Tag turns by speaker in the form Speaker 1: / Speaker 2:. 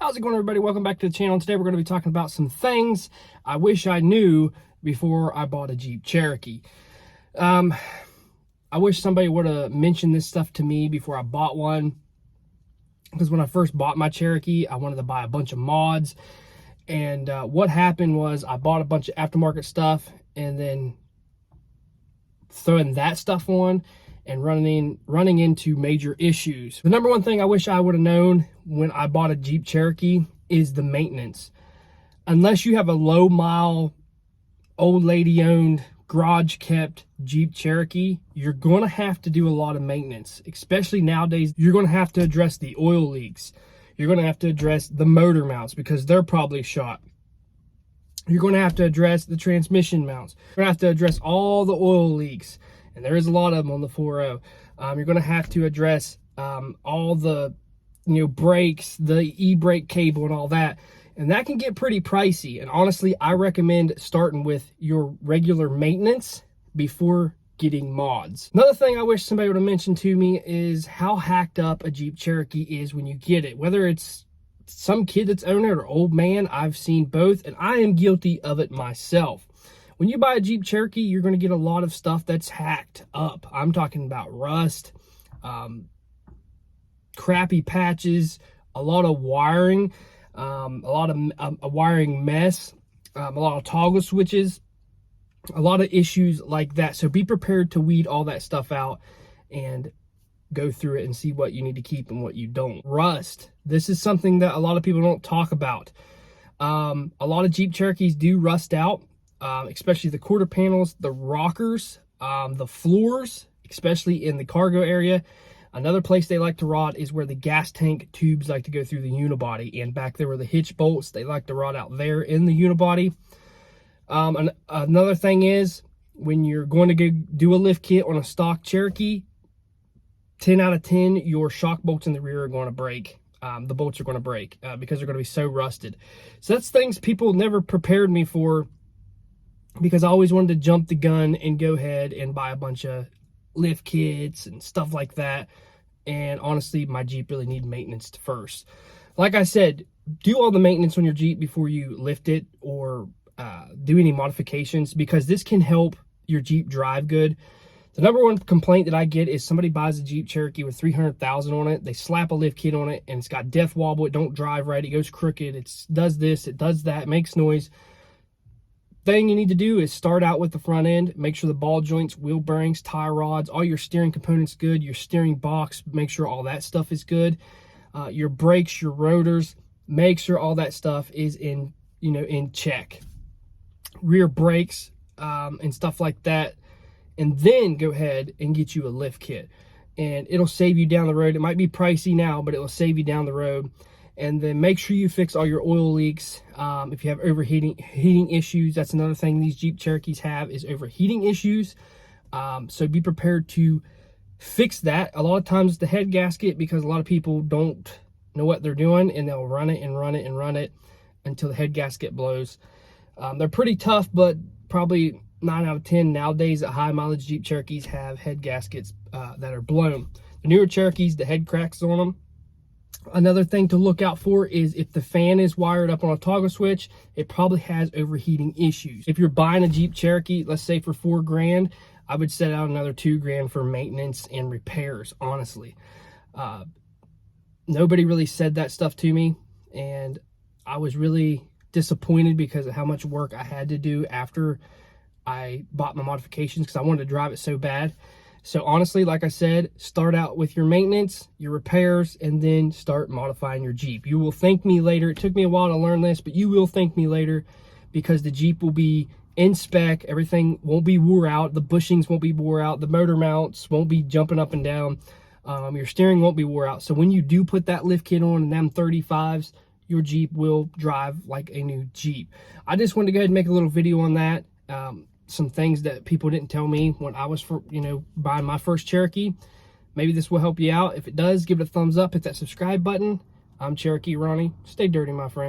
Speaker 1: How's it going, everybody? Welcome back to the channel. Today we're going to be talking about some things I wish I knew before I bought a Jeep Cherokee. I wish somebody would have mentioned this stuff to me before I bought one, because when I first bought my Cherokee, I wanted to buy a bunch of mods, and what happened was I bought a bunch of aftermarket stuff and then throwing that stuff on and running into major issues. The number one thing I wish I would have known when I bought a Jeep Cherokee is the maintenance. Unless you have a low mile, old lady owned, garage kept Jeep Cherokee, you're going to have to do a lot of maintenance. Especially nowadays, you're going to have to address the oil leaks. You're going to have to address the motor mounts because they're probably shot. You're going to have to address the transmission mounts. You're going to have to address all the oil leaks. And there is a lot of them on the 4.0. You're going to have to address all the, brakes, the e-brake cable and all that. And that can get pretty pricey. And honestly, I recommend starting with your regular maintenance before getting mods. Another thing I wish somebody would have mentioned to me is how hacked up a Jeep Cherokee is when you get it. Whether it's some kid that's owning it or old man, I've seen both, and I am guilty of it myself. When you buy a Jeep Cherokee, you're going to get a lot of stuff that's hacked up. I'm talking about rust, crappy patches, a lot of wiring, a lot of a wiring mess, a lot of toggle switches, a lot of issues like that. So be prepared to weed all that stuff out and go through it and see what you need to keep and what you don't. Rust. This is something that a lot of people don't talk about. A lot of Jeep Cherokees do rust out. Especially the quarter panels, the rockers, the floors, especially in the cargo area. Another place they like to rot is where the gas tank tubes like to go through the unibody, and back there where the hitch bolts, they like to rot out there in the unibody. Another thing is, when you're going to go do a lift kit on a stock Cherokee, 10 out of 10, your shock bolts in the rear are going to break. The bolts are going to break because they're going to be so rusted. So that's things people never prepared me for, because I always wanted to jump the gun and go ahead and buy a bunch of lift kits and stuff like that. And honestly, my Jeep really needed maintenance first. Like I said, do all the maintenance on your Jeep before you lift it or do any modifications, because this can help your Jeep drive good. The number one complaint that I get is somebody buys a Jeep Cherokee with 300,000 on it. They slap a lift kit on it and it's got death wobble. It don't drive right. It goes crooked. It does this. It does that. It makes noise. Thing you need to do is start out with the front end. Make sure the ball joints, wheel bearings, tie rods, all your steering components good. Your steering box, make sure all that stuff is good. Your brakes, your rotors, make sure all that stuff is in check. Rear brakes and stuff like that. And then go ahead and get you a lift kit. And it'll save you down the road. It might be pricey now, but it will save you down the road. And then make sure you fix all your oil leaks. If you have heating issues, that's another thing these Jeep Cherokees have, is overheating issues. So be prepared to fix that. A lot of times it's the head gasket, because a lot of people don't know what they're doing, and they'll run it and run it and run it until the head gasket blows. They're pretty tough, but probably 9 out of 10 nowadays at high mileage Jeep Cherokees have head gaskets that are blown. The newer Cherokees, the head cracks on them. Another thing to look out for is if the fan is wired up on a toggle switch, it probably has overheating issues. If you're buying a Jeep Cherokee, let's say for $4 grand, I would set out another $2 grand for maintenance and repairs, honestly. Nobody really said that stuff to me, and I was really disappointed because of how much work I had to do after I bought my modifications, because I wanted to drive it so bad. So honestly, like I said, start out with your maintenance, your repairs, and then start modifying your Jeep. You will thank me later. It took me a while to learn this, but you will thank me later, because the Jeep will be in spec. Everything won't be wore out. The bushings won't be wore out. The motor mounts won't be jumping up and down. Your steering won't be wore out. So when you do put that lift kit on and them 35s, your Jeep will drive like a new Jeep. I just wanted to go ahead and make a little video on that. Some things that people didn't tell me when I was, buying my first Cherokee. Maybe this will help you out. If it does, give it a thumbs up, hit that subscribe button. I'm Cherokee Ronnie. Stay dirty, my friend.